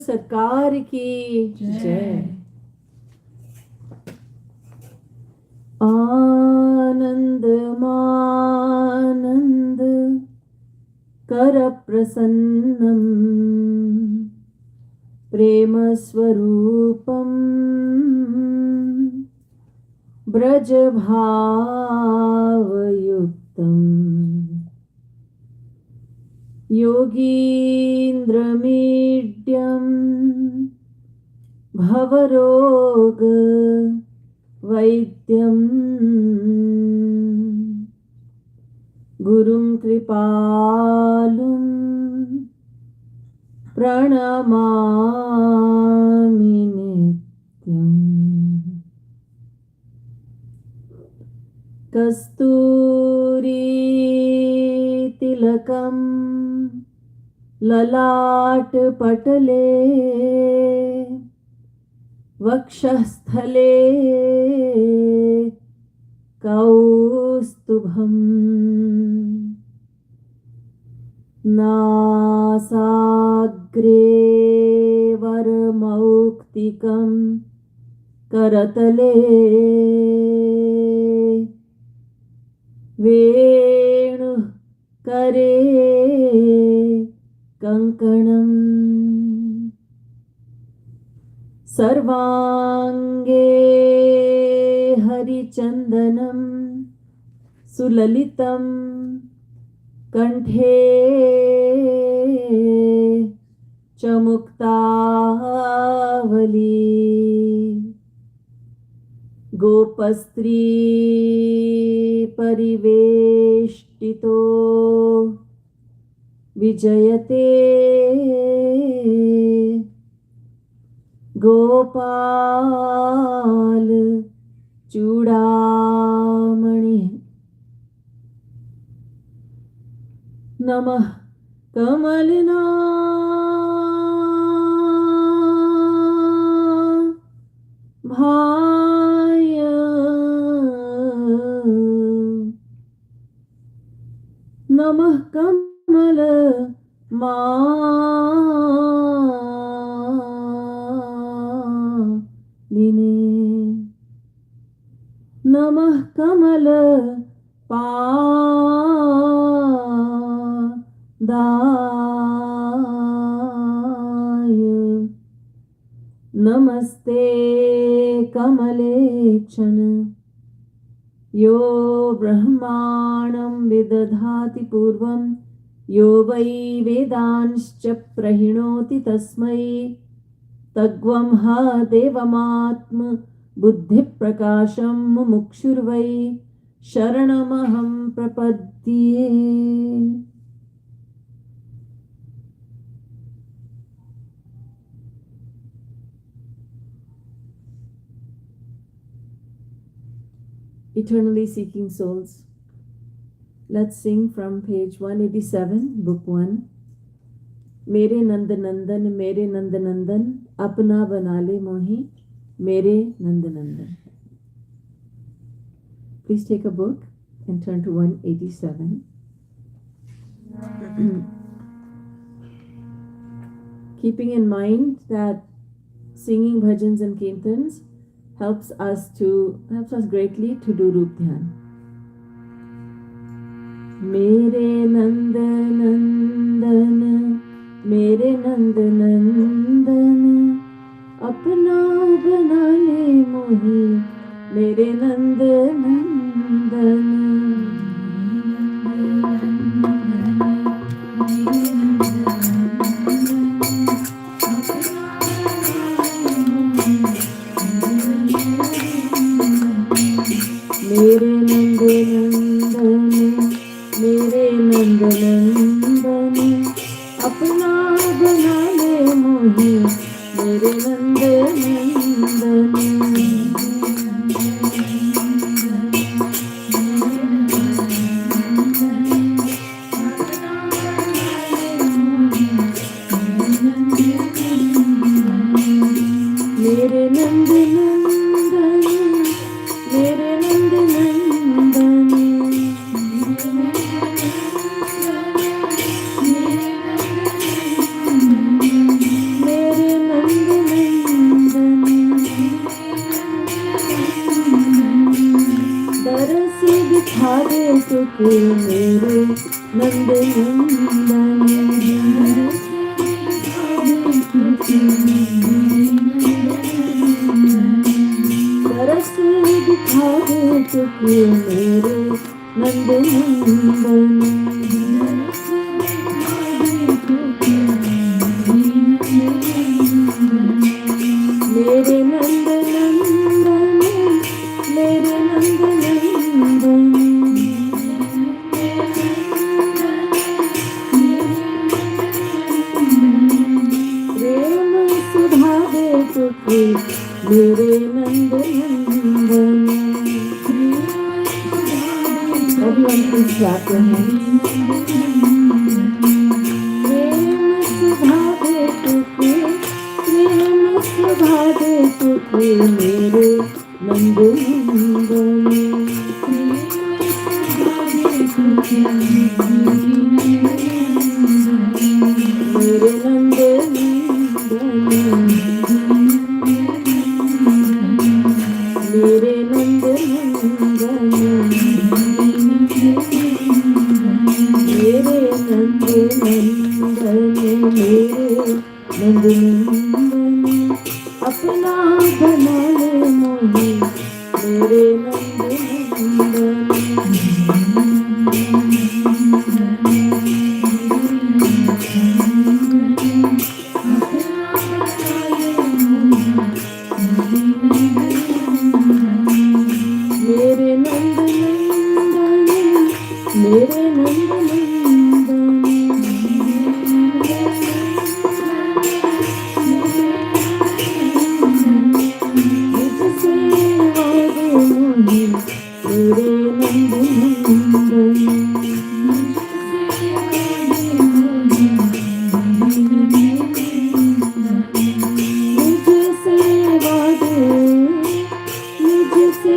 सरकार की जय। आनंद मानंद कर प्रसन्नम प्रेम स्वरूपम ब्रज भावयुक्तम योगीन्द्रमीड्यं भवरोग वैद्यं गुरुं कृपालुं प्रणमामि नित्यम्। कस्तूरी तिलकं ललाट पटले वक्षस्थले कौस्तुभम् नासाग्रे वरमौक्तिकं करतले वेणुः करे कंकणम् सर्वांगे हरिचंदनं सुललितं कंठे च मुक्तावली गोपस्त्री परिवेष्टितो विजयते गोपाल चूड़ामणि नमः कमलना भाय नमः कमल मालिने नमः कमल पादाय नमस्ते कमलेक्षण यो ब्रह्माणं विदधाति पूर्वं यो वै वेदांश्च प्रहिणोति तस्मै तग्वं ह देवमात्म बुद्धिप्रकाशं मुमुक्षुर्वै शरणमहं प्रपद्ये। Eternally seeking souls, let's sing from page 187, book 1. मेरे नंद नंदन अपना बना ले मोही मेरे नंद नंदन. Please take a book and turn to 187. Keeping in mind that singing bhajans and kirtans helps us greatly to do Roop Dhyan. मेरे नंद नंदन अपना बना ले मोही मेरे नंद नंदन. मेरे नंद नंदन अपना बना ले मोही मेरे नंद नंदन. मेरे नंद नंदन मेरे नंद नंदन मेरे के मेरे नंद नंदन। तरस दिखावे तुके मेरे नंद नंदन। मेरे नंद नंदन, मेरे नंद नंदन। प्रेम सुधा दे तुके मेरे नंद नंदन। अभी हम कुछ गाते हैं। प्रेम सुधा दे तुके, प्रेम सुधा दे तुके मेरे नंद नंदन। मेरे नंद नंदन, मेरे नंद नंदन। मेरे नंद नंदन, मेरे नंद नंदन। अपना बना ले मोहे मेरे नंद नंदन। मेरे नंद नंदन, मेरे नंद नंदन। मुझसे वादे मोहे मेरे नंद नंदन। मुझसे वादे, मुझसे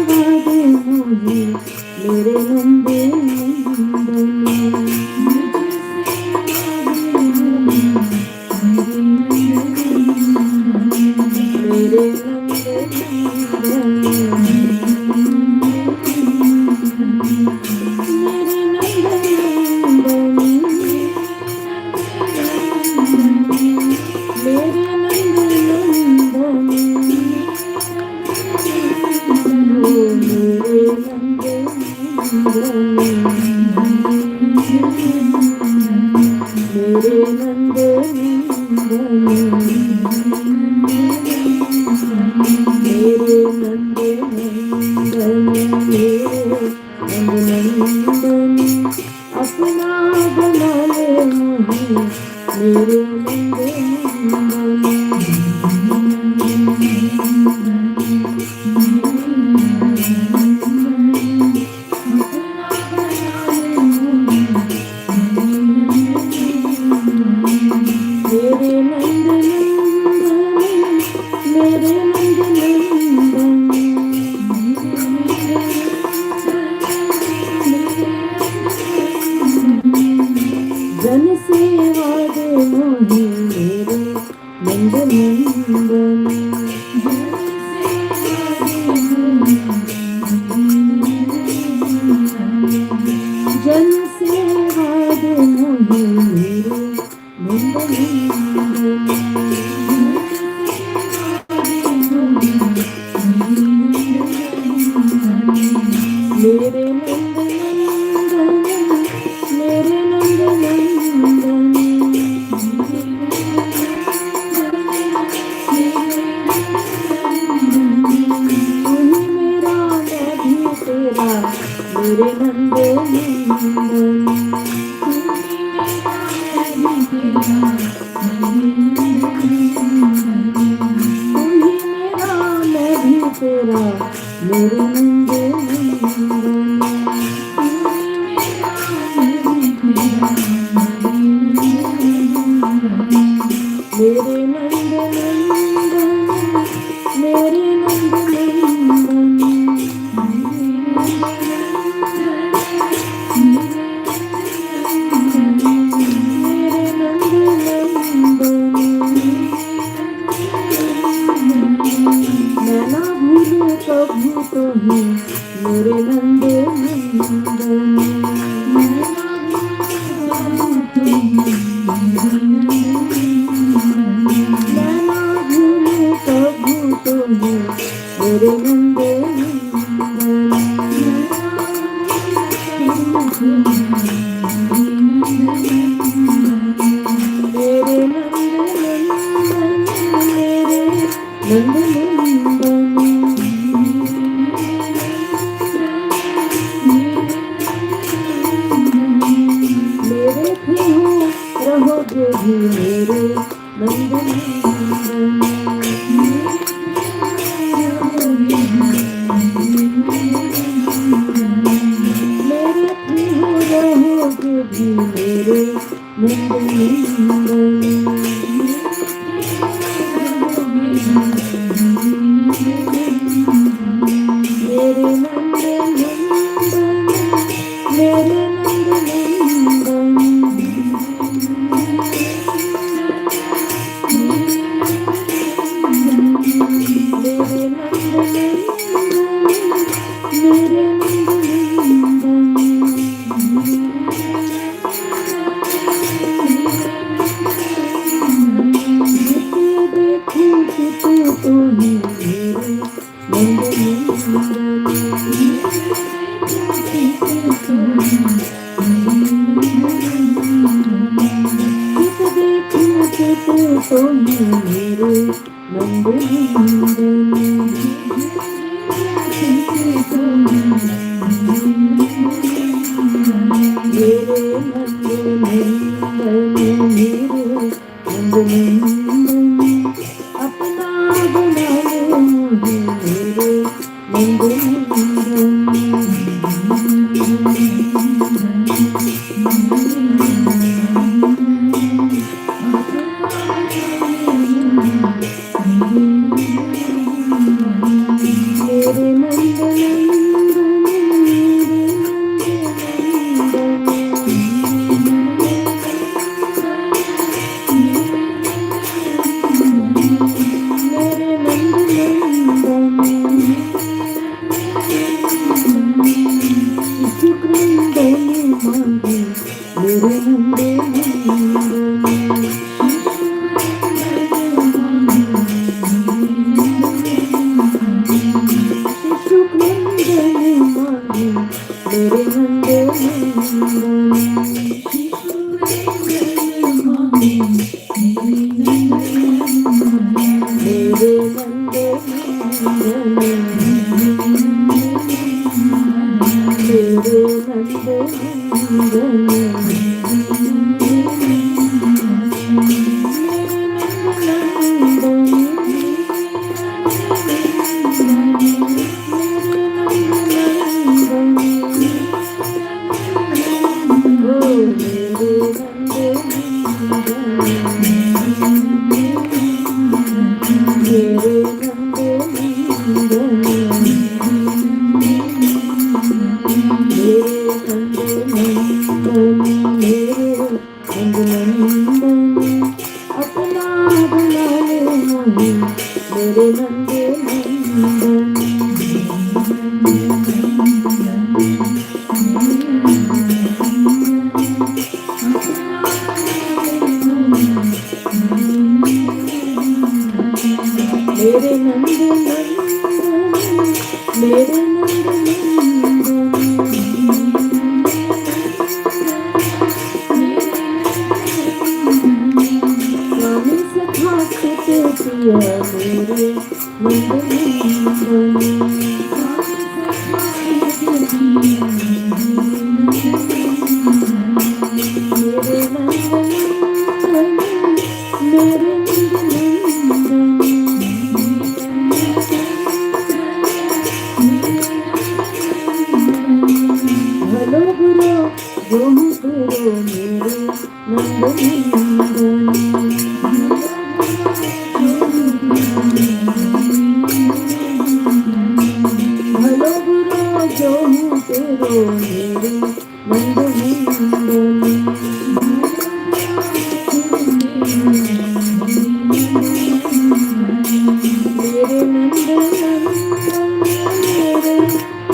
वादे मोहे मेरे नंद नंदन। मेरे नंद नंदन, मेरे नंद नंदन। मेरे नंद नंदन, मेरे नंद नंदन। मेरे नंद नंदन, मेरे नंद नंदन, मेरे नंद नंदन। अपना बना ले मोहे मेरे नंद नंदन। मेरे नंद नंदन, मेरे नंद नंदन। जन सेवा दे मोहे मेरे नंद नंदन। जन सेवा दे मोहे मेरे नंद नंदन। मेरे नंद नंदन, मेरे नंद नंदन। तू ही मेरा मैं भी तेरा मेरे नंद नंदन। तू ही मेरा मैं भी तेरा मेरे नंद नंदन। मेरे नंद नंदन, मेरे नंद नंदन। मेरे नंद नंदन। मैं ना भूलूं प्रभु तो ही मेरे नंद नंदन। नैना झूले प्रभु तो ही मेरे नंद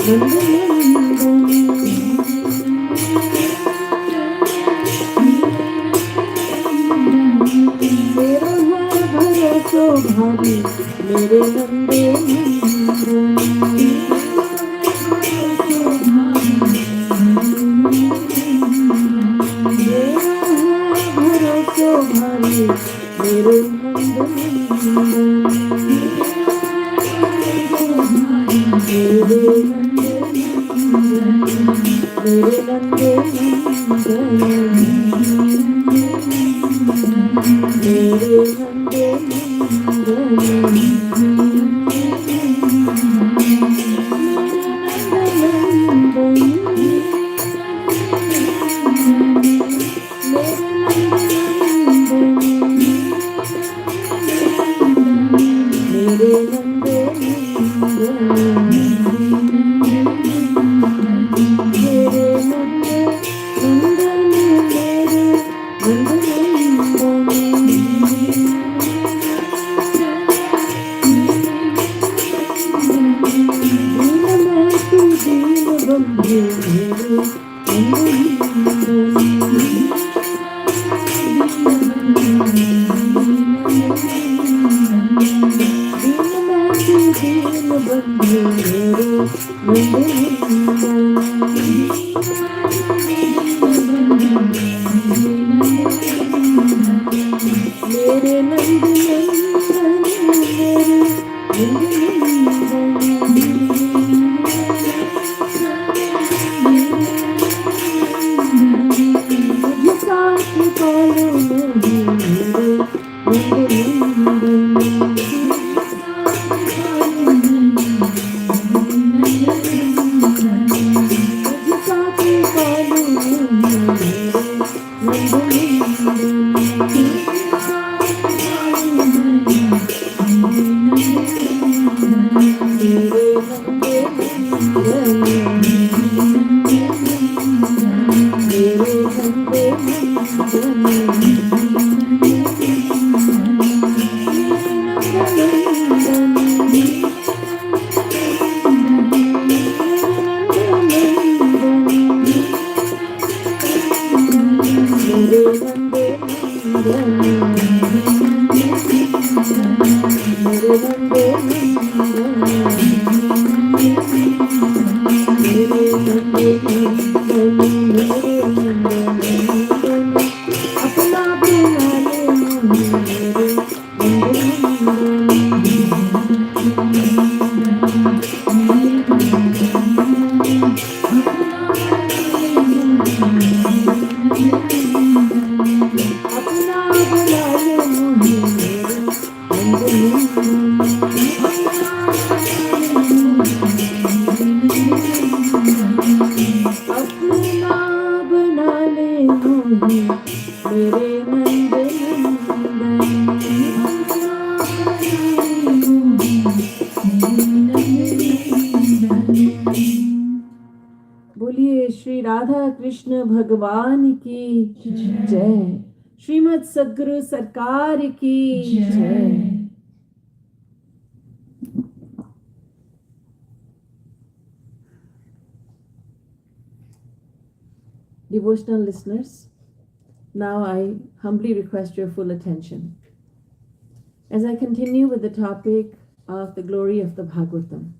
तेरा है भरोसो भारी मेरे नंदे भरोसो भारी मेरे बोलिए श्री राधा कृष्ण भगवान की जय। श्रीमद् सद्गुरु सरकार की जय। Devotional listeners, now I humbly request your full attention as I continue with the topic of the glory of the Bhagvatam.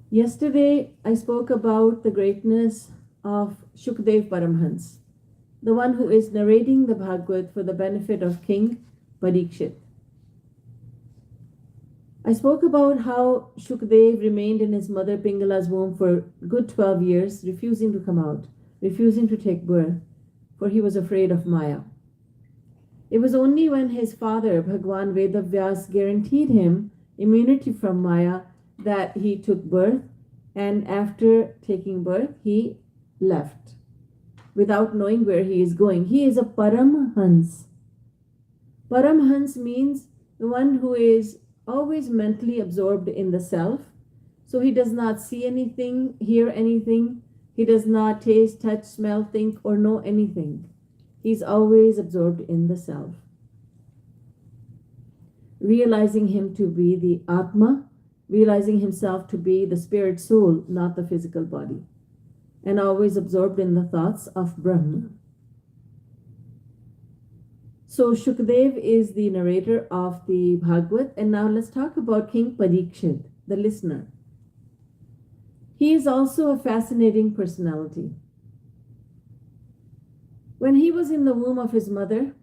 Yesterday, I spoke about the greatness of Shukdev Paramhans, the one who is narrating the Bhagavad for the benefit of King Parikshit. I spoke about how Shukdev remained in his mother Pingala's womb for good 12 years, refusing to come out, refusing to take birth, for he was afraid of Maya. It was only when his father, Bhagwan Vedavyas, guaranteed him immunity from Maya that he took birth, and after taking birth, he left without knowing where he is going. He is a Paramhans. Paramhans means the one who is always mentally absorbed in the self. So he does not see anything, hear anything. He does not taste, touch, smell, think, or know anything. He's always absorbed in the self. Realizing him to be the Atma, realizing himself to be the spirit soul, not the physical body, and always absorbed in the thoughts of Brahma. So Shukdev is the narrator of the Bhagavad, and now let's talk about King Parikshit, the listener. He is also a fascinating personality. When he was in the womb of his mother,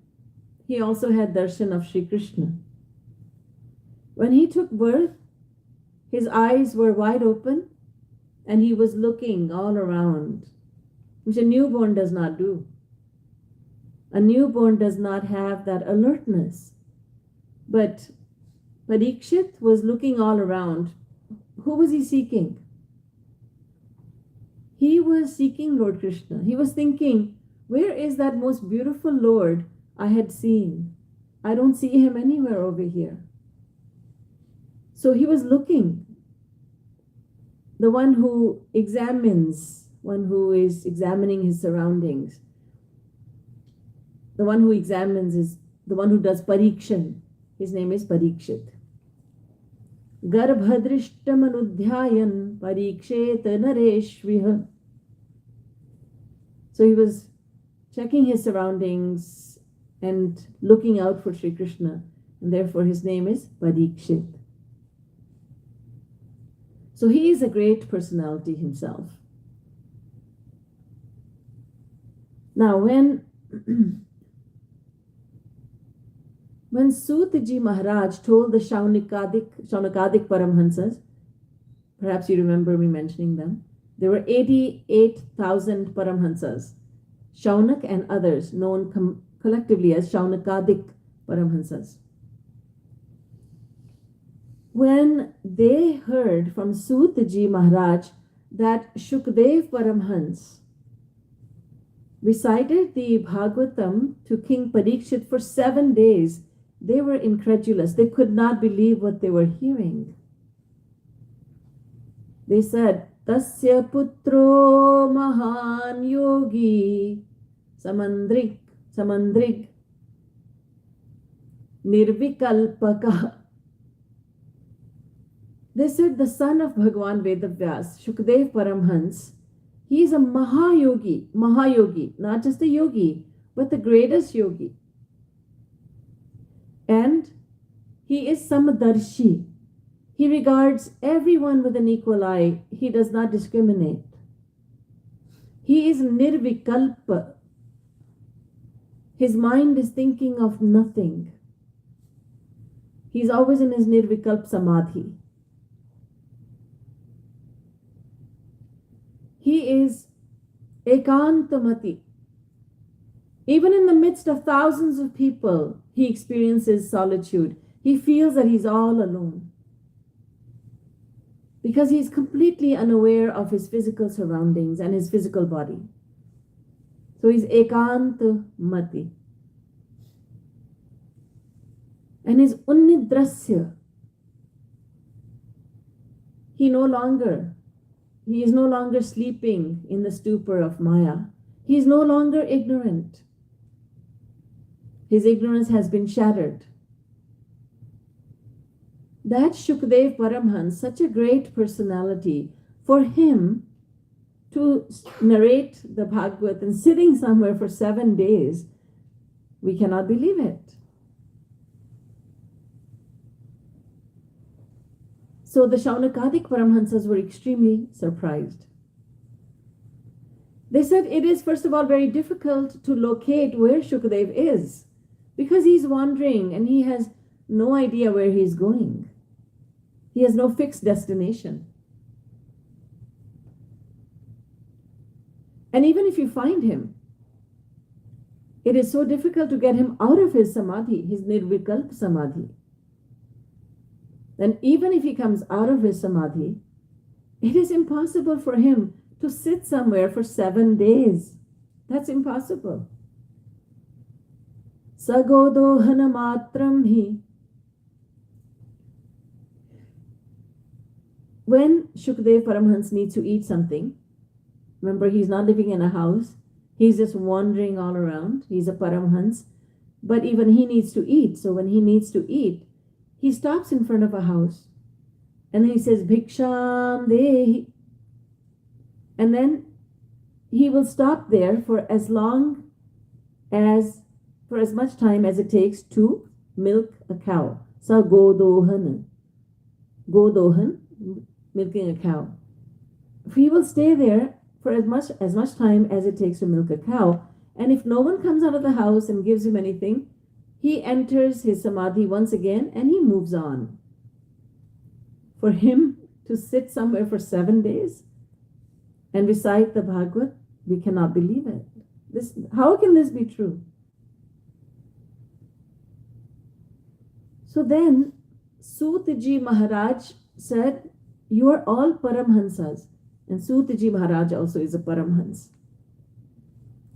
he also had darshan of Shri Krishna. When he took birth, his eyes were wide open and he was looking all around, which a newborn does not do. A newborn does not have that alertness. But Parikshit was looking all around. Who was he seeking? He was seeking Lord Krishna. He was thinking, where is that most beautiful Lord I had seen? I don't see him anywhere over here. So he was looking. The one who examines, one who is examining his surroundings. The one who examines is the one who does parikshan. His name is Parikshit. Garbhadrishtam anudhyayan parikshet nareshviha. So he was checking his surroundings and looking out for Sri Krishna, and therefore his name is Parikshit. So he is a great personality himself. Now when Sutaji Maharaj told the Shaunakadik Paramhansas, perhaps you remember me mentioning them, there were 88,000 Paramhansas, Shaunak and others, known collectively as Shaunakadik Paramhansas. When they heard from Sutaji Maharaj that Shukdev Paramhans recited the Bhagvatam to King Parikshit for 7 days, they were incredulous. They could not believe what they were hearing. They said, Tasya putro mahan yogi samandrig nirvikalpaka. They said the son of Bhagwan Vedavyas, Shukdev Paramhans, he is a Mahayogi, not just a yogi, but the greatest yogi. And he is Samadarshi. He regards everyone with an equal eye. He does not discriminate. He is Nirvikalpa. His mind is thinking of nothing. He's always in his Nirvikalp Samadhi. He is Ekantamati. Even in the midst of thousands of people, he experiences solitude. He feels that he's all alone. Because he's completely unaware of his physical surroundings and his physical body. So he's Ekantamati. And his Unnidrasya. He is no longer sleeping in the stupor of Maya. He is no longer ignorant. His ignorance has been shattered. That Shukdev Paramhans, such a great personality, for him to narrate the Bhagavatam sitting somewhere for 7 days, we cannot believe it. So the Shaunakadik Paramhansas were extremely surprised. They said it is, first of all, very difficult to locate where Shukdev is, because he's wandering and he has no idea where he's going. He has no fixed destination. And even if you find him, it is so difficult to get him out of his samadhi, his nirvikalp samadhi. Then even if he comes out of his samadhi, it is impossible for him to sit somewhere for 7 days. That's impossible. Sagodohana matram hi. When Shukdev Paramhans needs to eat something, remember he's not living in a house, he's just wandering all around, he's a Paramhans, but even he needs to eat. So when he needs to eat, he stops in front of a house And then he says, Bhiksham Dehi. And then he will stop there for as much time as it takes to milk a cow. So Godohan, milking a cow. He will stay there for as much time as it takes to milk a cow. And if no one comes out of the house and gives him anything, he enters his samadhi once again and he moves on. For him to sit somewhere for 7 days and recite the Bhagavad, we cannot believe it. How can this be true? So then Sutaji Maharaj said, you are all Paramhansas. And Sutaji Maharaj also is a Paramhans.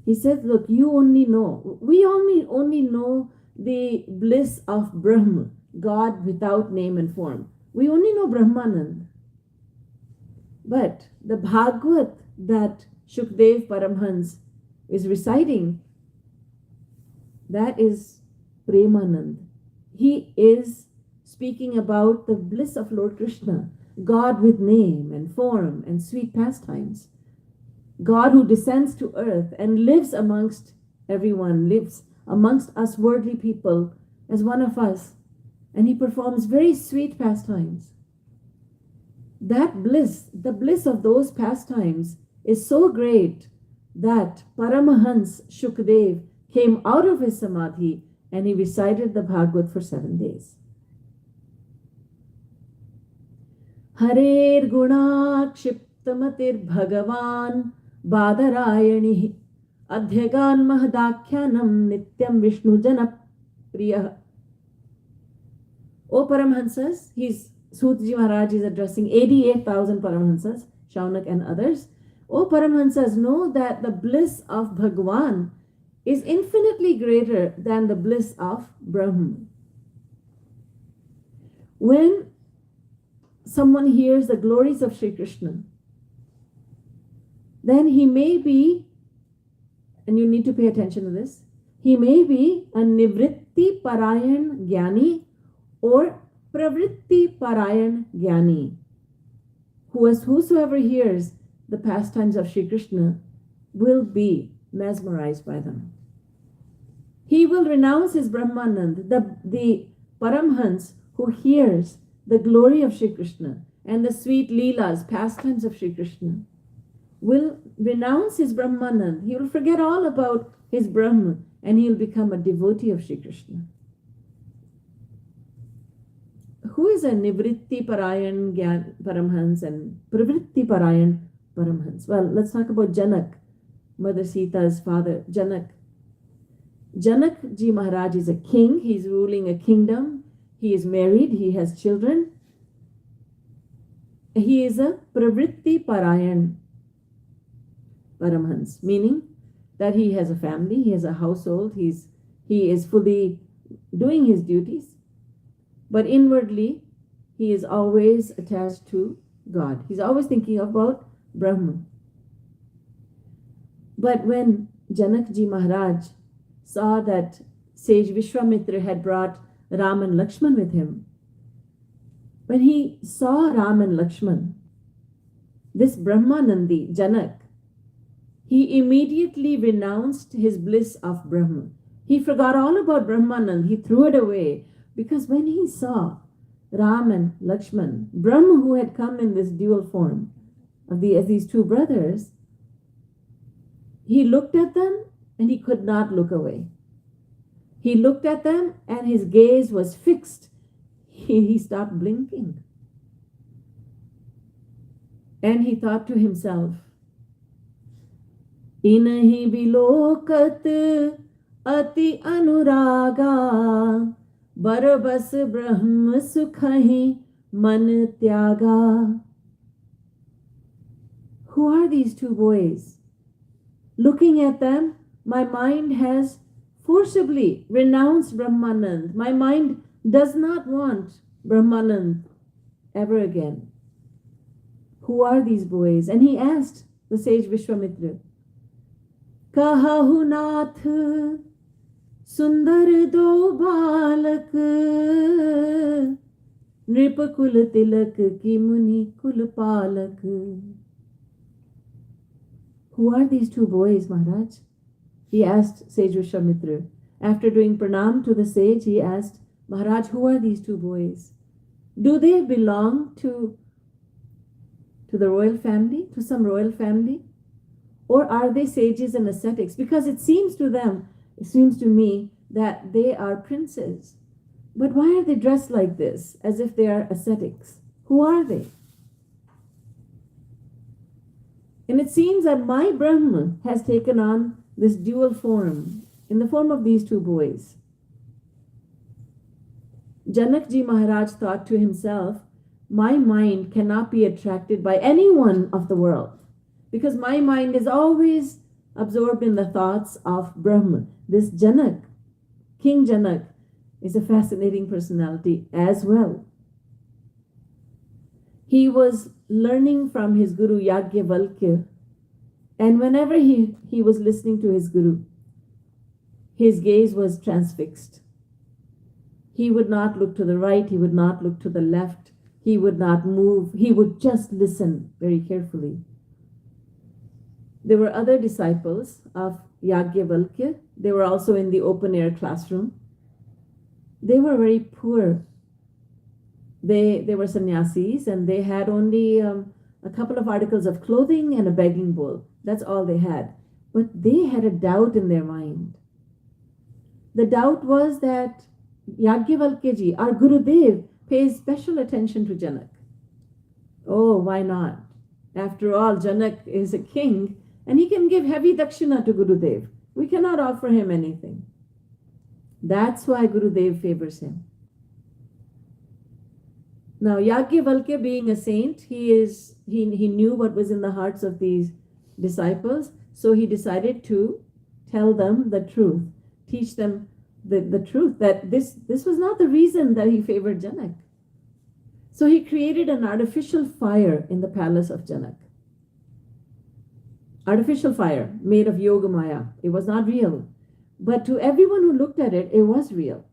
He said, look, we only know the bliss of Brahma, God without name and form. We only know Brahmanand. But the Bhagavad that Shukdev Paramhans is reciting, that is Premanand. He is speaking about the bliss of Lord Krishna, God with name and form and sweet pastimes. God who descends to earth and lives amongst everyone, lives amongst us worldly people as one of us. And he performs very sweet pastimes. That bliss, the bliss of those pastimes is so great that Paramahans Shukdev came out of his samadhi and he recited the Bhagavad for 7 days. Harer Gunakshiptamatir Bhagavan Badarayani Adhyagan Mahadakhyanam Nityam Vishnu Jana Priya. O Paramhansas, Sutaji Maharaj is addressing 88,000 Paramhansas, Shaunak and others. O Paramhansas, know that the bliss of Bhagavan is infinitely greater than the bliss of Brahma. When someone hears the glories of Shri Krishna, then he may be, and you need to pay attention to this, he may be a Nivritti Parayan Jnani or Pravritti Parayan Jnani. Whosoever hears the pastimes of Shri Krishna will be mesmerized by them. He will renounce his Brahmanand, the Paramhans who hears the glory of Shri Krishna and the sweet Leelas, pastimes of Shri Krishna, will renounce his Brahmanand. He will forget all about his Brahma and he will become a devotee of Shri Krishna. Who is a Nivritti Parayan Paramhans and Pravritti Parayan Paramhans? Well, let's talk about Janak, Mother Sita's father, Janak. Janak Ji Maharaj is a king. He's ruling a kingdom. He is married. He has children. He is a Pravritti Parayan Paramhans, meaning that he has a family, he has a household, he is fully doing his duties, but inwardly he is always attached to God. He's always thinking about Brahman. But when Janak Ji Maharaj saw that sage Vishwamitra had brought Ram and Lakshman with him, when he saw Ram and Lakshman, this Brahmanandi, Janak, he immediately renounced his bliss of Brahman. He forgot all about Brahmanand. He threw it away because when he saw Ram and Lakshman, Brahma who had come in this dual form of these two brothers, he looked at them and he could not look away. He looked at them and his gaze was fixed. He stopped blinking. And he thought to himself, Inahi bilokat ati anuraga barabas brahm sukhahi man tyaga. Who are these two boys? Looking at them, my mind has forcibly renounced Brahmanand. My mind does not want Brahmanand ever again. Who are these boys? And he asked the sage Vishwamitra, Kahahu nath sundar do balak Nripakul tilak ki muni kul palak. Who are these two boys, Maharaj? He asked Sage Vishwamitra. After doing pranam to the sage, he asked, Maharaj, who are these two boys? Do they belong to the royal family, to some royal family? Or are they sages and ascetics? Because it seems to me, that they are princes. But why are they dressed like this, as if they are ascetics? Who are they? And it seems that my Brahma has taken on this dual form, in the form of these two boys. Janakji Maharaj thought to himself, my mind cannot be attracted by anyone of the world, because my mind is always absorbed in the thoughts of Brahma. This Janak, King Janak, is a fascinating personality as well. He was learning from his Guru Yajnavalkya, and whenever he was listening to his Guru, his gaze was transfixed. He would not look to the right, he would not look to the left, he would not move, he would just listen very carefully. There were other disciples of Yajnavalkya. They were also in the open-air classroom. They were very poor. They were sannyasis, and they had only a couple of articles of clothing and a begging bowl. That's all they had. But they had a doubt in their mind. The doubt was that Yajnavalkya-ji, our Gurudev, pays special attention to Janak. Oh, why not? After all, Janak is a king, and he can give heavy dakshina to Gurudev. We cannot offer him anything. That's why Gurudev favors him. Now, Yajnavalkya, being a saint, he knew what was in the hearts of these disciples, so he decided to tell them the truth, teach them the truth, that this was not the reason that he favored Janak. So he created an artificial fire in the palace of Janak. Artificial fire made of Yoga Maya. It was not real. But to everyone who looked at it, it was real.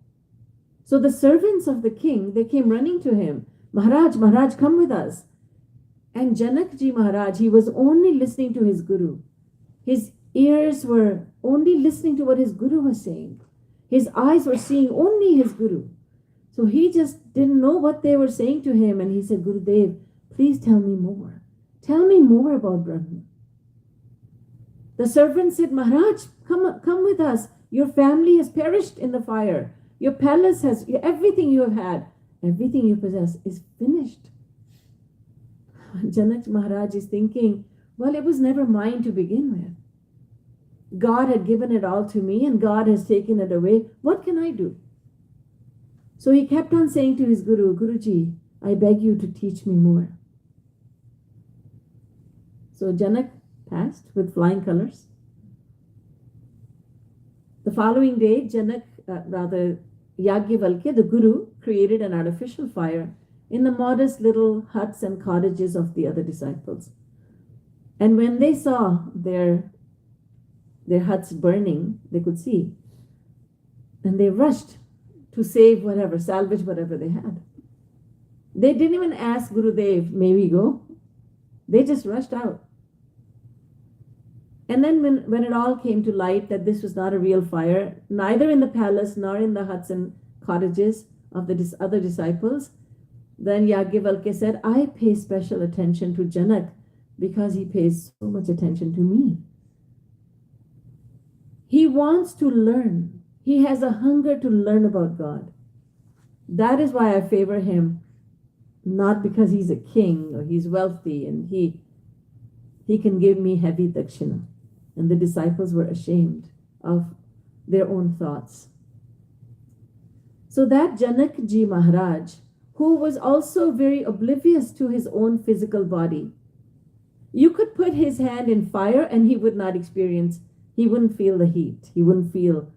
So the servants of the king, they came running to him. Maharaj, Maharaj, come with us. And Janakji Maharaj, he was only listening to his Guru. His ears were only listening to what his Guru was saying. His eyes were seeing only his Guru. So he just didn't know what they were saying to him. And he said, Gurudev, please tell me more. Tell me more about Brahma. The servant said, Maharaj, come with us. Your family has perished in the fire. Your palace has, everything you have had, everything you possess is finished. Janak Maharaj is thinking, well, it was never mine to begin with. God had given it all to me, and God has taken it away. What can I do? So he kept on saying to his Guru, Guruji, I beg you to teach me more. So Janak passed with flying colors. The following day, Yajnavalkya, the Guru, created an artificial fire in the modest little huts and cottages of the other disciples. And when they saw their huts burning, they could see. And they rushed to salvage whatever they had. They didn't even ask Gurudev, may we go? They just rushed out. And then when it all came to light that this was not a real fire, neither in the palace nor in the huts and cottages of the other disciples, then Yajnavalkya said, I pay special attention to Janak because he pays so much attention to me. He wants to learn. He has a hunger to learn about God. That is why I favor him, not because he's a king or he's wealthy and he can give me heavy dakshina. And the disciples were ashamed of their own thoughts. So that Janakji Maharaj, who was also very oblivious to his own physical body, you could put his hand in fire and he would not experience, he wouldn't feel the heat, he wouldn't feel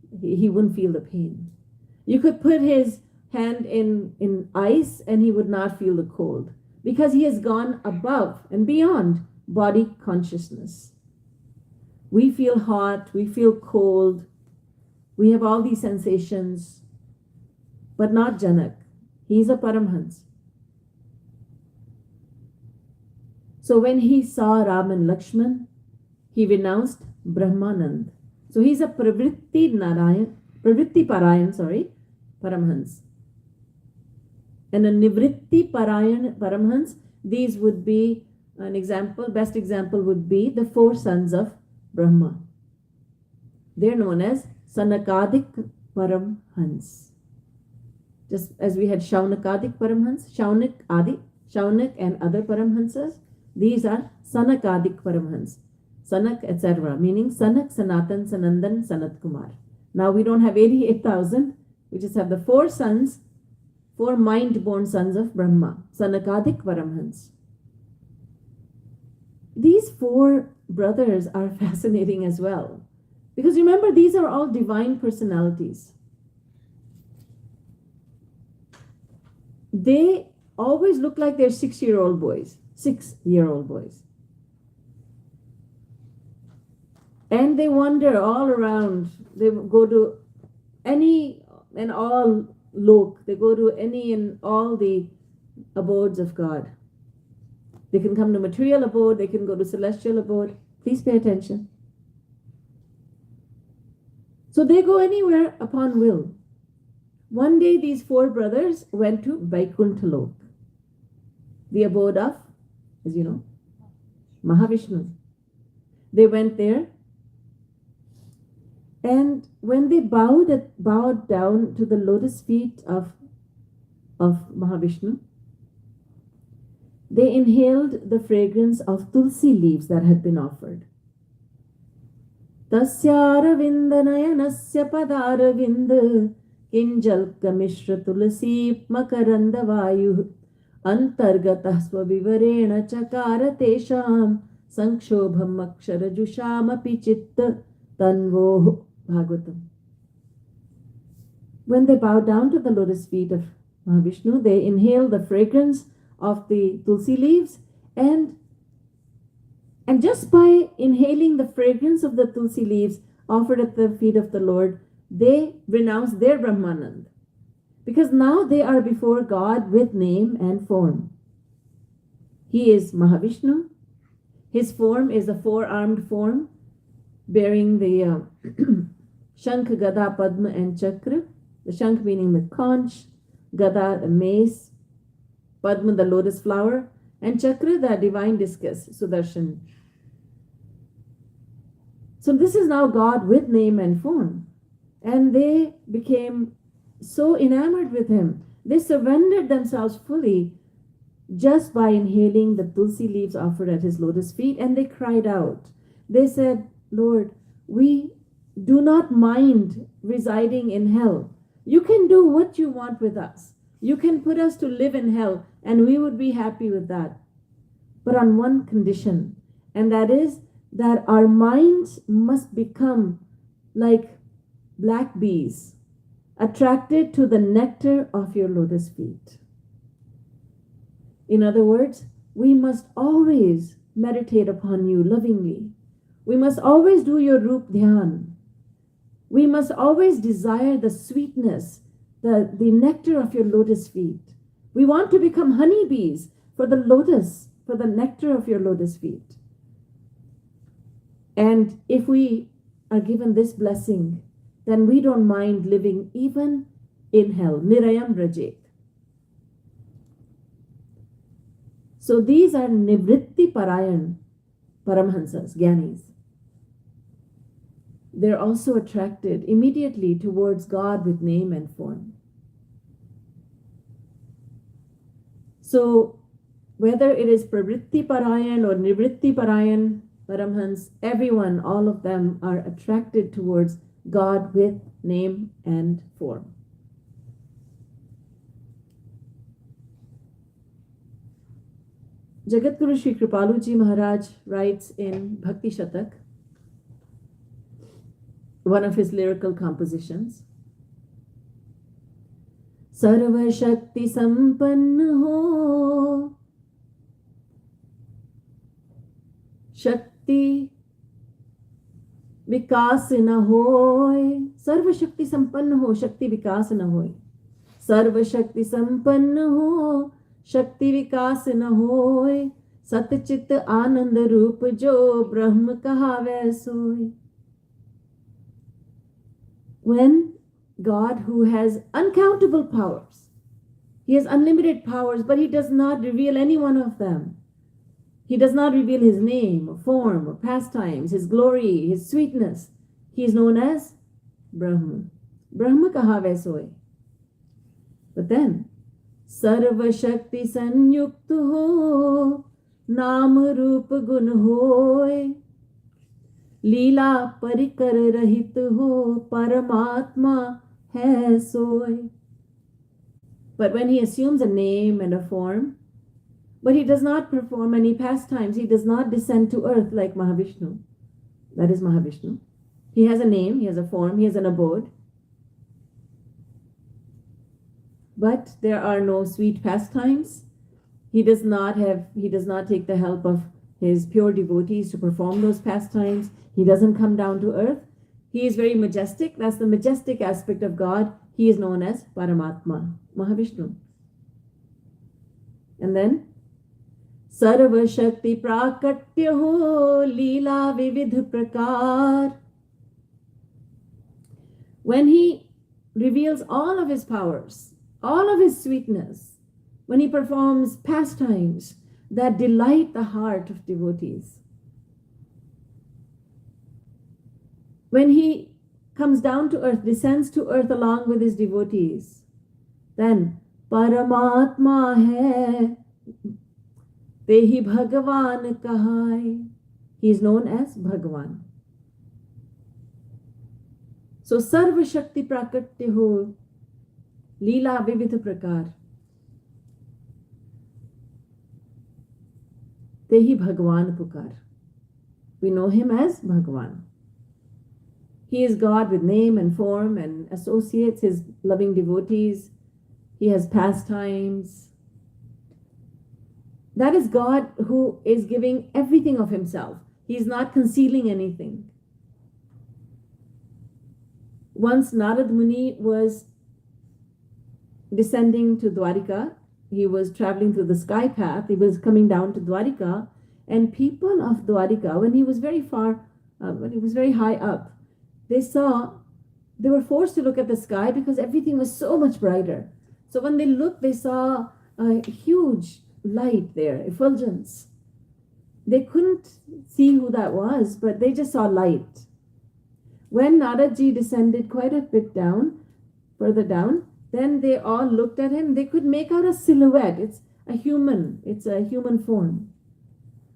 the pain. You could put his hand in ice and he would not feel the cold, because he has gone above and beyond body consciousness. We feel hot, we feel cold, we have all these sensations, but not Janak. He's a Paramhans. So when he saw Ram and Lakshman, he renounced Brahmanand. So he's a Pravritti Parayan, Paramhans. And a Nivritti Parayan Paramhans, these would be an example, best example would be the four sons of Brahma. They're known as Sanakadik Paramhans. Just as we had Shaunakadik Paramhans, Shaunak and other Paramhansas, these are Sanakadik Paramhans. Sanak, etc., meaning Sanak, Sanatan, Sanandan, Sanat Kumar. Now we don't have 88,000, we just have the four sons, four mind-born sons of Brahma, Sanakadik Paramhans. These four brothers are fascinating as well. Because remember, these are all divine personalities. They always look like they're 6-year-old boys. 6-year-old boys. And they wander all around. They go to any and all lok. They go to any and all the abodes of God. They can come to material abode. They can go to celestial abode. Please pay attention. So they go anywhere upon will. One day these four brothers went to Vaikuntha Lok, the abode of, as you know, Mahavishnu. They went there, and when they bowed down to the lotus feet of Mahavishnu, they inhaled the fragrance of tulsi leaves that had been offered. Tasyara vindanayanasya padaravind kinjalka mishra tulasi makaranda vayu antargatah swavivarena chakara tesham sankshobham aksharajusham api chitta tanvo. Bhagvatam. When they bowed down to the lotus feet of Mahavishnu, they inhaled the fragrance of the tulsi leaves, and just by inhaling the fragrance of the tulsi leaves offered at the feet of the Lord, they renounced their Brahmanand. Because now they are before God with name and form. He is Mahavishnu. His form is a four-armed form bearing the Shankh, Gada, Padma and Chakra. The Shankh meaning the conch, Gada the mace, Padma the lotus flower, and Chakra the divine discus, Sudarshan. So this is now God with name and form. And they became so enamored with him. They surrendered themselves fully just by inhaling the tulsi leaves offered at his lotus feet, and they cried out. They said, Lord, we do not mind residing in hell. You can do what you want with us. You can put us to live in hell, and we would be happy with that. But on one condition, and that is that our minds must become like black bees, attracted to the nectar of your lotus feet. In other words, we must always meditate upon you lovingly. We must always do your Rup Dhyan. We must always desire the sweetness, the nectar of your lotus feet. We want to become honeybees for the lotus, for the nectar of your lotus feet. And if we are given this blessing, then we don't mind living even in hell. Nirayam Rajet. So these are Nivritti Parayan Paramhansas, Gyanis. They're also attracted immediately towards God with name and form. So whether it is Pravritti Parayan or Nivritti Parayan Paramhans, everyone, all of them are attracted towards God with name and form. Jagadguru Shri Kripalu Ji Maharaj writes in Bhakti Shatak, one of his lyrical compositions, Sarva Shakti Sampann ho, Shakti Vikas na hoy. Sarva Shakti Sampann ho, Shakti Vikas na hoy. सर्व शक्ति संपन्न हो, शक्ति विकास न होए, सतचित आनंद रूप जो ब्रह्म कहावे सोए. When God, who has uncountable powers, He has unlimited powers, but He does not reveal any one of them. He does not reveal His name, or form, or pastimes, His glory, His sweetness. He is known as Brahma. Brahma kahave soe. But then, Sarva Shakti Sanyukt ho, Naam Roop Gun hoy, Leela Parikar Rahit ho, Paramatma hai soy. But when He assumes a name and a form, but He does not perform any pastimes, He does not descend to earth like Mahavishnu. That is Mahavishnu. He has a name, He has a form, He has an abode. But there are no sweet pastimes. He does not take the help of His pure devotees to perform those pastimes. He doesn't come down to earth. He is very majestic. That's the majestic aspect of God. He is known as Paramatma, Mahavishnu. And then, Sarva Shakti Prakatya ho, Leela Vividh Prakar. When He reveals all of His powers, all of His sweetness, when He performs pastimes that delight the heart of devotees, when He comes down to earth, descends to earth along with His devotees, then Paramatma hai, Tehi Bhagavan kahai. He is known as Bhagavan. So Sarva Shakti Prakatya ho, Leela Vividh Prakar. Tehi Bhagavan Pukar. We know Him as Bhagavan. He is God with name and form and associates His loving devotees. He has pastimes. That is God who is giving everything of Himself. He is not concealing anything. Once Narad Muni was descending to Dwarika. He was traveling through the sky path. He was coming down to Dwarika. And people of Dwarika, when he was very high up, they were forced to look at the sky because everything was so much brighter. So when they looked, they saw a huge light there, effulgence. They couldn't see who that was, but they just saw light. When Naradji descended quite a bit down, further down, then they all looked at him. They could make out a silhouette. It's a human form.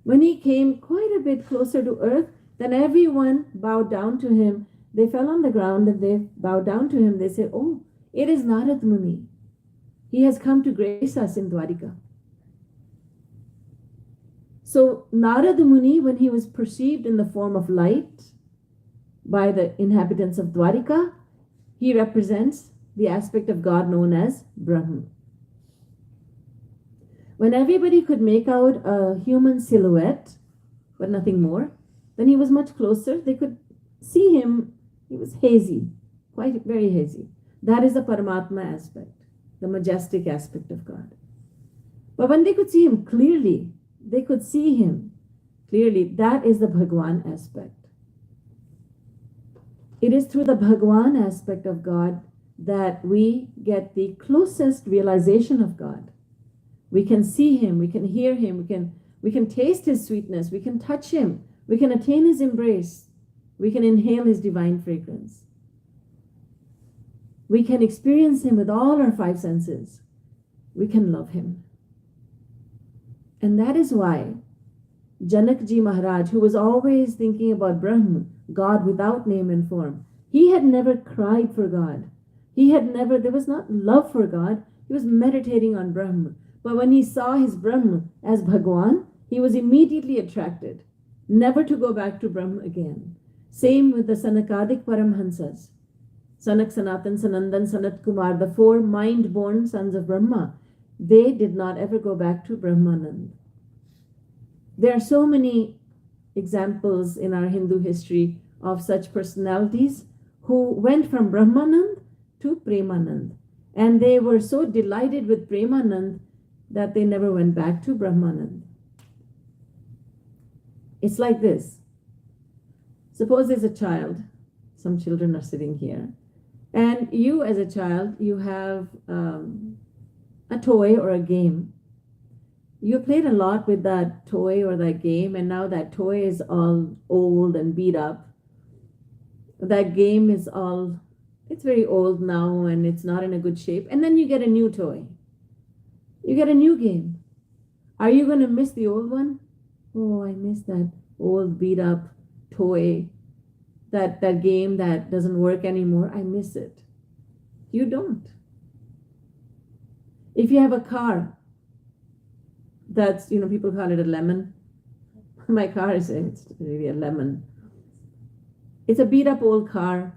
When he came quite a bit closer to earth, then everyone bowed down to him. They fell on the ground and they bowed down to him. They said, "Oh, it is Narad Muni. He has come to grace us in Dwarika." So Narad Muni, when he was perceived in the form of light by the inhabitants of Dwarika, he represents the aspect of God known as Brahma. When everybody could make out a human silhouette, but nothing more, then he was much closer. They could see him. He was hazy, quite very hazy. That is the Paramatma aspect, the majestic aspect of God. But when they could see him clearly, they could see him clearly. That is the Bhagwan aspect. It is through the Bhagwan aspect of God that we get the closest realization of God. We can see him, we can hear him, we can taste his sweetness, we can touch him, we can attain his embrace, we can inhale his divine fragrance. We can experience him with all our five senses. We can love him. And that is why Janakji Maharaj, who was always thinking about Brahma, God without name and form, he had never cried for God. There was not love for God. He was meditating on Brahma. But when he saw his Brahma as Bhagwan, he was immediately attracted, never to go back to Brahma again. Same with the Sanakadik Paramhansas. Sanak, Sanatan, Sanandan, Sanat Kumar, the four mind-born sons of Brahma, they did not ever go back to Brahmanand. There are so many examples in our Hindu history of such personalities who went from Brahmanand to Premanand. And they were so delighted with Premanand that they never went back to Brahmanand. It's like this. Suppose there's a child. Some children are sitting here. And you as a child, you have a toy or a game. You played a lot with that toy or that game, and now that toy is all old and beat up. That game is it's very old now and it's not in a good shape. And then you get a new toy. You get a new game. Are you going to miss the old one? Oh, I miss that old beat up toy, that game that doesn't work anymore. I miss it. You don't. If you have a car, that's, people call it a lemon. My car it's really a lemon. It's a beat up old car.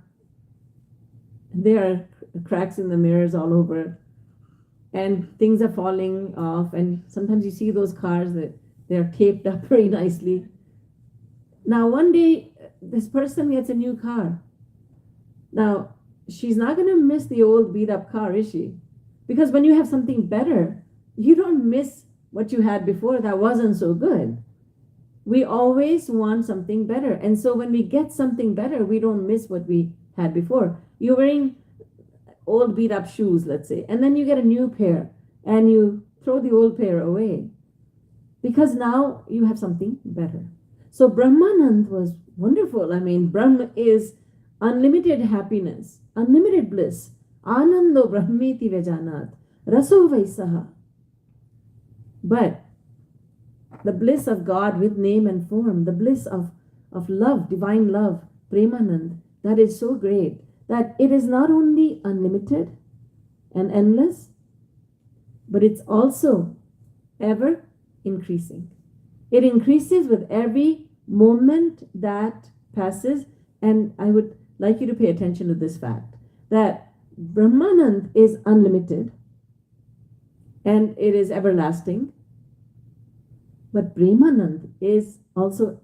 There are cracks in the mirrors all over, and things are falling off, and sometimes you see those cars that they're taped up very nicely. Now one day this person gets a new car. Now she's not going to miss the old beat up car, is she? Because when you have something better, you don't miss what you had before that wasn't so good. We always want something better. And so when we get something better, we don't miss what we had before. You're wearing old beat up shoes, let's say, and then you get a new pair and you throw the old pair away because now you have something better. So Brahmanand was wonderful. I mean, Brahma is unlimited happiness, unlimited bliss. Anando Brahmeti Vejanat, Raso Vaisaha. But the bliss of God with name and form, the bliss of love, divine love, Premanand, that is so great that it is not only unlimited and endless, but it's also ever increasing. It increases with every moment that passes. And I would like you to pay attention to this fact, that Brahmanand is unlimited and it is everlasting. But Premanand is also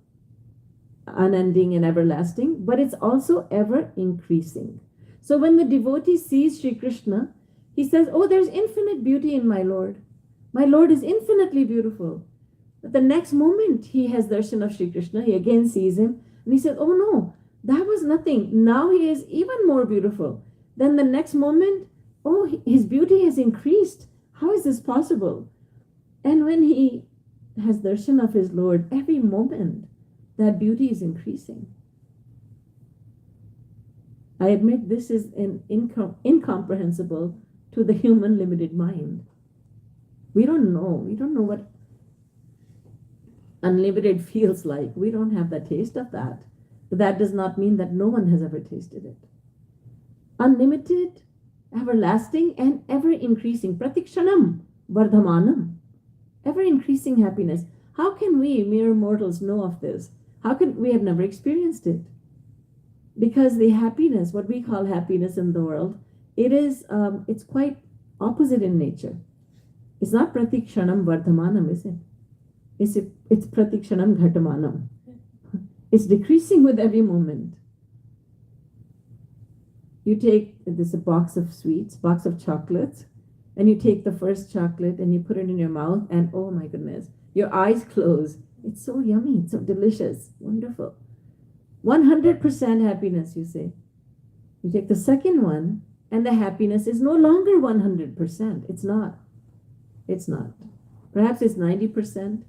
unending and everlasting, but it's also ever increasing. So when the devotee sees Shri Krishna, he says, oh, there's infinite beauty in my Lord. My Lord is infinitely beautiful. But the next moment he has darshan of Shri Krishna, he again sees him, and he says, oh no, that was nothing. Now he is even more beautiful. Then the next moment, oh, his beauty has increased. How is this possible? And when he has darshan of his Lord, every moment that beauty is increasing. I admit this is incomprehensible to the human limited mind. We don't know what unlimited feels like. We don't have the taste of that. But that does not mean that no one has ever tasted it. Unlimited, everlasting, and ever increasing. Pratikshanam vardhamanam. Ever increasing happiness. How can we mere mortals know of this? How can we have never experienced it? Because the happiness, what we call happiness in the world, it's quite opposite in nature. It's not pratikshanam vardhamanam, is it? It's pratikshanam ghatamanam. It's decreasing with every moment. You take this a box of sweets, box of chocolates, and you take the first chocolate and you put it in your mouth, and oh my goodness, your eyes close. It's so yummy, it's so delicious, wonderful. 100% happiness, you say. You take the second one, and the happiness is no longer 100%. It's not. It's not. Perhaps it's 90%.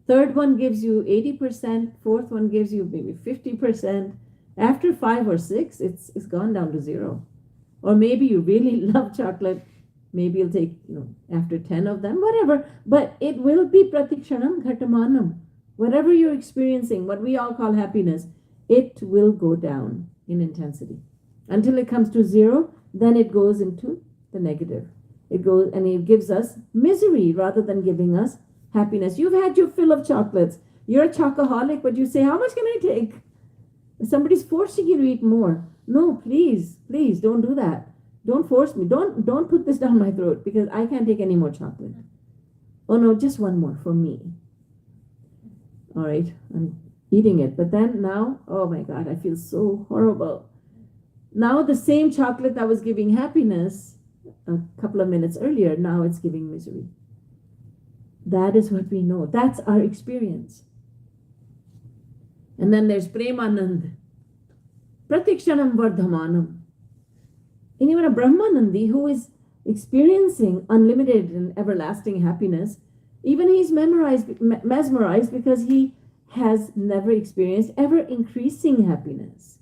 Third one gives you 80%. Fourth one gives you maybe 50%. After 5 or 6, it's gone down to 0. Or maybe you really love chocolate. Maybe you'll take, after 10 of them, whatever. But it will be pratikshanam ghatamanam. Whatever you're experiencing, what we all call happiness, it will go down in intensity. Until it comes to 0, then it goes into the negative. It goes and it gives us misery rather than giving us happiness. You've had your fill of chocolates. You're a chocoholic, but you say, how much can I take? Somebody's forcing you to eat more. No, please, don't do that. Don't force me. Don't put this down my throat because I can't take any more chocolate. Oh no, just one more for me. All right, I'm eating it. But then now, oh my God, I feel so horrible. Now the same chocolate that was giving happiness, a couple of minutes earlier, now it's giving misery. That is what we know. That's our experience. And then there's Premanand. Pratikshanam Vardhamanam. And even a Brahmanandi who is experiencing unlimited and everlasting happiness, even he's mesmerized because he has never experienced ever increasing happiness.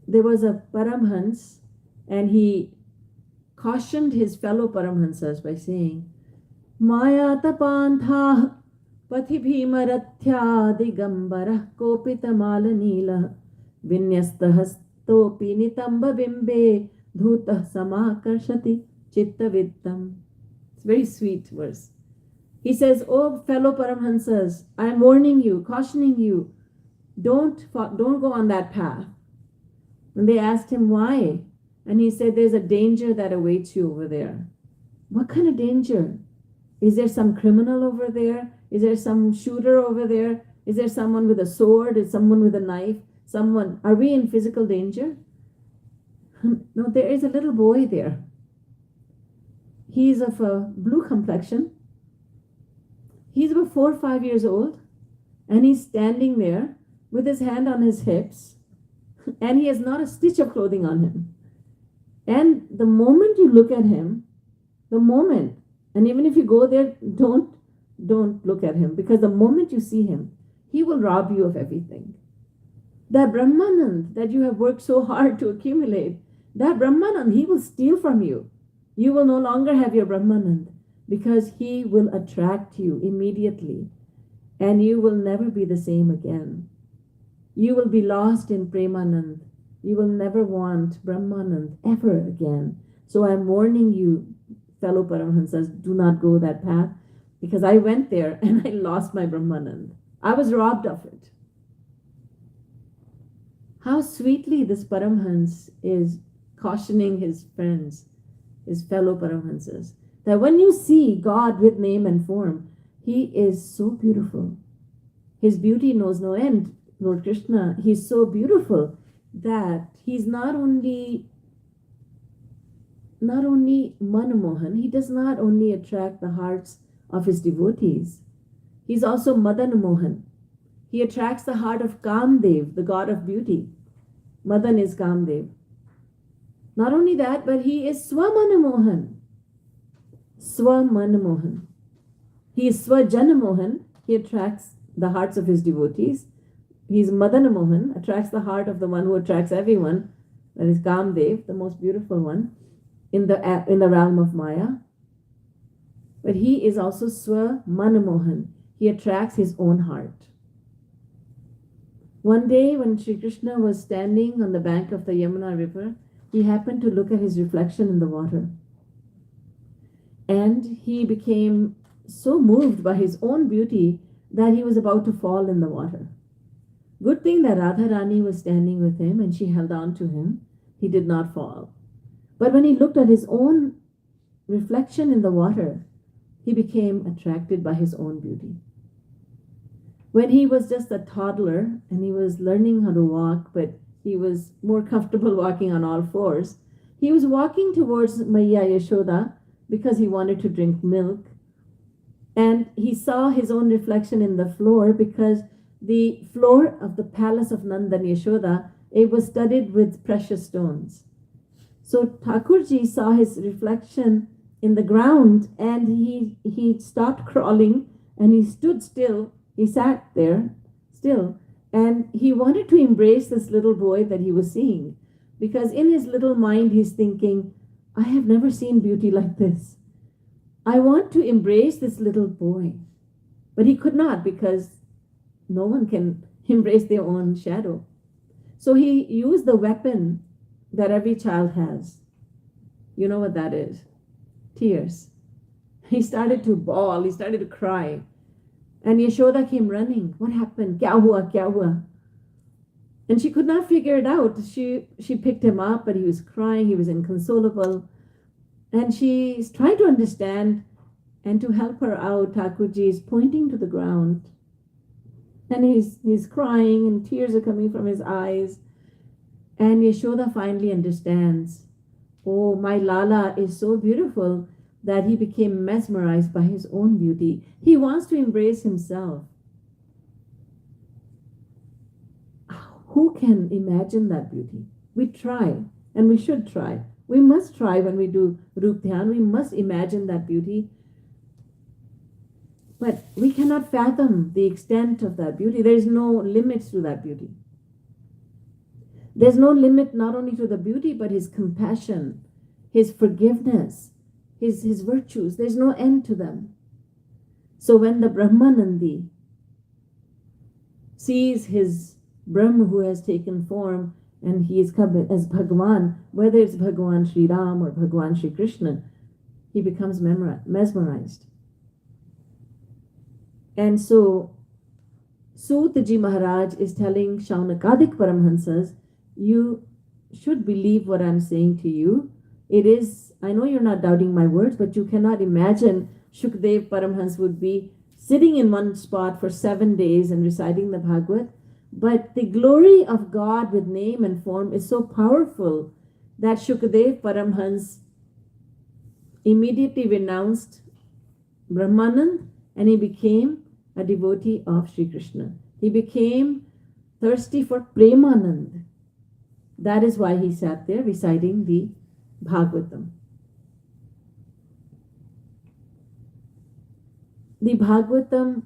There was a Paramhans, and he cautioned his fellow Paramhansas by saying, Maya tapantha pathi bhimarathya digambara kopita malanila vinyasta hastopi nitamba bimbe dhutah samakarshati chitta vittam. It's a very sweet verse. He says, oh fellow Paramhansas, I'm warning you, cautioning you, don't go on that path. And they asked him why. And he said, there's a danger that awaits you over there. What kind of danger? Is there some criminal over there? Is there some shooter over there? Is there someone with a sword? Is someone with a knife? Are we in physical danger? No, there is a little boy there. He's of a blue complexion. He's about 4 or 5 years old. And he's standing there with his hand on his hips. And he has not a stitch of clothing on him. And the moment you look at him, and even if you go there, don't look at him, because the moment you see him, he will rob you of everything. That Brahmanand that you have worked so hard to accumulate, that Brahmanand, he will steal from you. You will no longer have your Brahmanand, because he will attract you immediately, and you will never be the same again. You will be lost in Premanand. You will never want Brahmanand ever again. So I'm warning you, fellow Paramhansas, do not go that path, because I went there and I lost my Brahmanand. I was robbed of it. How sweetly this Paramhans is cautioning his friends, his fellow Paramhansas, that when you see God with name and form, he is so beautiful. His beauty knows no end. Lord Krishna, he's so beautiful that he's not only Manamohan, he does not only attract the hearts of his devotees, he's also Madan Mohan. He attracts the heart of Kamdev, the god of beauty. Madan is Kamdev. Not only that, but he is Swamanamohan. Swamanamohan. He is Swajanamohan. He attracts the hearts of his devotees. He's Madanamohan, attracts the heart of the one who attracts everyone. That is Kamdev, the most beautiful one in the realm of Maya. But he is also Swamanamohan. He attracts his own heart. One day when Sri Krishna was standing on the bank of the Yamuna river, he happened to look at his reflection in the water. And he became so moved by his own beauty that he was about to fall in the water. Good thing that Radharani was standing with him and she held on to him. He did not fall. But when he looked at his own reflection in the water, he became attracted by his own beauty. When he was just a toddler and he was learning how to walk, but he was more comfortable walking on all fours, he was walking towards Maya Yashoda because he wanted to drink milk. And he saw his own reflection in the floor, because the floor of the palace of Nanda and Yashoda, it was studded with precious stones. So Thakurji saw his reflection in the ground, and he stopped crawling and he stood still. He sat there still, and he wanted to embrace this little boy that he was seeing, because in his little mind he's thinking, I have never seen beauty like this. I want to embrace this little boy. But he could not, because no one can embrace their own shadow. So he used the weapon that every child has. You know what that is? Tears. He started to bawl, he started to cry. And Yashoda came running. What happened? Kya hua, kya hua? And she could not figure it out. She picked him up, but he was crying, he was inconsolable. And she's trying to understand, and to help her out, Thakurji is pointing to the ground. And he's crying, and tears are coming from his eyes. And Yashoda finally understands Oh, my Lala is so beautiful that he became mesmerized by his own beauty. He wants to embrace himself. Who can imagine that beauty? We try, and we should try. We must try when we do Rup Dhyan. We must imagine that beauty. But we cannot fathom the extent of that beauty. There is no limits to that beauty. There's no limit not only to the beauty, but his compassion, his forgiveness, his virtues. There's no end to them. So when the Brahmanandi sees his Brahma who has taken form and he is come as Bhagavan, whether it's Bhagavan Shri Ram or Bhagavan Shri Krishna, he becomes mesmerized. And so Sutaji Maharaj is telling Shaunakadik Paramhansas, you should believe what I'm saying to you. It is, I know you're not doubting my words, but you cannot imagine Shukdev Paramhans would be sitting in one spot for 7 days and reciting the Bhagavad. But the glory of God with name and form is so powerful that Shukdev Paramhans immediately renounced Brahmanand and he became a devotee of Sri Krishna. He became thirsty for Premanand. That is why he sat there reciting the Bhagvatam. The Bhagvatam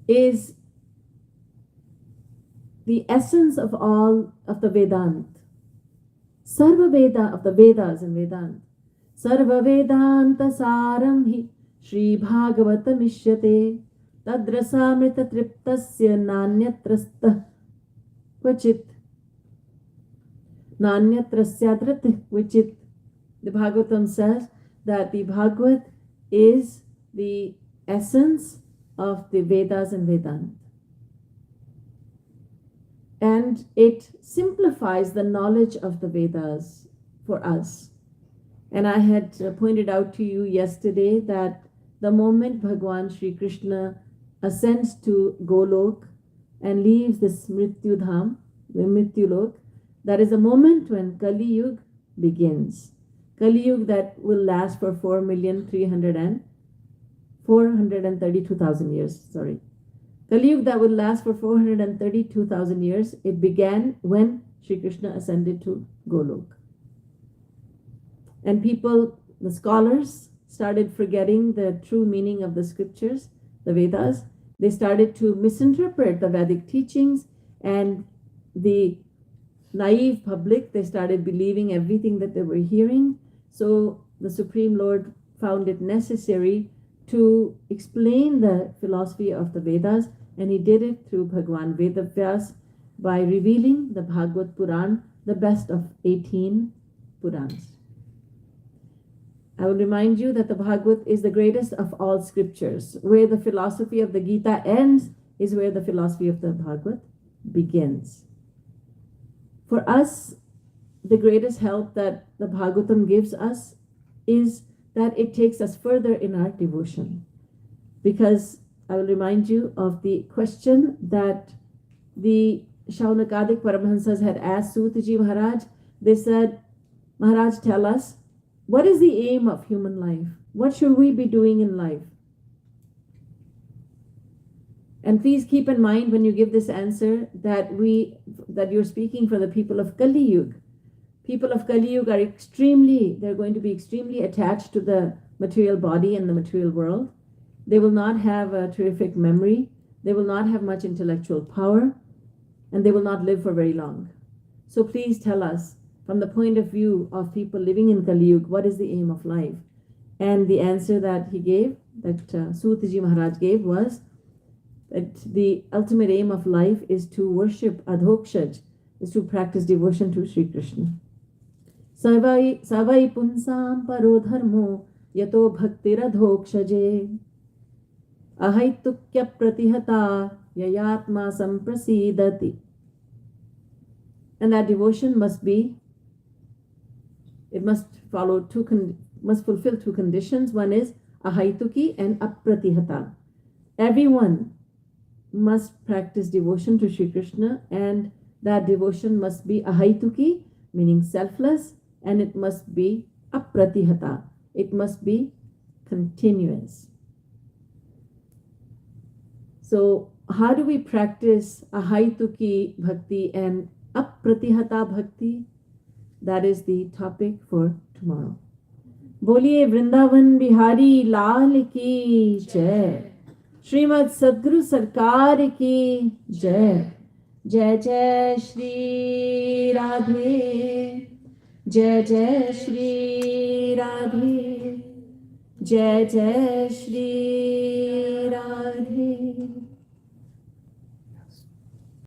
is the essence of all of the Vedant. Sarva Veda of the Vedas and Vedant. Sarva Vedanta Saram hi Shri Bhagavatam Ishyate Tadrasamrita Triptasya Nanyatrastha Kvachit Nanyatrasyadrat Kvachit. The Bhagavatam says that the Bhagavad is the essence of the Vedas and Vedanta. And it simplifies the knowledge of the Vedas for us. And I had pointed out to you yesterday that the moment Bhagwan Shri Krishna ascends to Golok and leaves this Mrityu Dham, the Mrityu Lok, that is a moment when Kali Yuga begins. Kali Yuga that will last for 432,000 years. Sorry. Kali Yuga that will last for 432,000 years. It began when Shri Krishna ascended to Golok. And people, the scholars, started forgetting the true meaning of the scriptures, the Vedas. They started to misinterpret the Vedic teachings, and the naive public, they started believing everything that they were hearing. So the Supreme Lord found it necessary to explain the philosophy of the Vedas, and he did it through Bhagwan Vedavyas by revealing the Bhagavad Puran, the best of 18 Purans. I will remind you that the Bhagavad is the greatest of all scriptures. Where the philosophy of the Gita ends is where the philosophy of the Bhagavad begins. For us, the greatest help that the Bhagavatam gives us is that it takes us further in our devotion. Because I will remind you of the question that the Shaunakadik Paramahansas had asked Sutaji Maharaj. They said, Maharaj, tell us, what is the aim of human life? What should we be doing in life? And please keep in mind when you give this answer that you're speaking for the people of Kali Yuga. People of Kali Yuga are they're going to be extremely attached to the material body and the material world. They will not have a terrific memory. They will not have much intellectual power, and they will not live for very long. So please tell us, from the point of view of people living in Kali Yuga, what is the aim of life? And the answer that he gave, that Sutaji Maharaj gave, was that the ultimate aim of life is to worship Adhokshaj, is to practice devotion to Sri Krishna. Savai punsam paro dharmo yato bhaktiradhokshaje ahaitukya pratihata yayatma samprasidati. And that devotion must fulfill two conditions. One is ahaituki and apratihata. Everyone must practice devotion to Sri Krishna, and that devotion must be ahaituki, meaning selfless, and it must be apratihata. It must be continuous. So, how do we practice ahaituki bhakti and apratihata bhakti? That is the topic for tomorrow. बोलिए वृंदावन बिहारी लाल की जय. श्रीमद् सद्गुरु सरकार की जय. जय जय श्री राधे. जय जय श्री राधे. जय जय श्री राधे.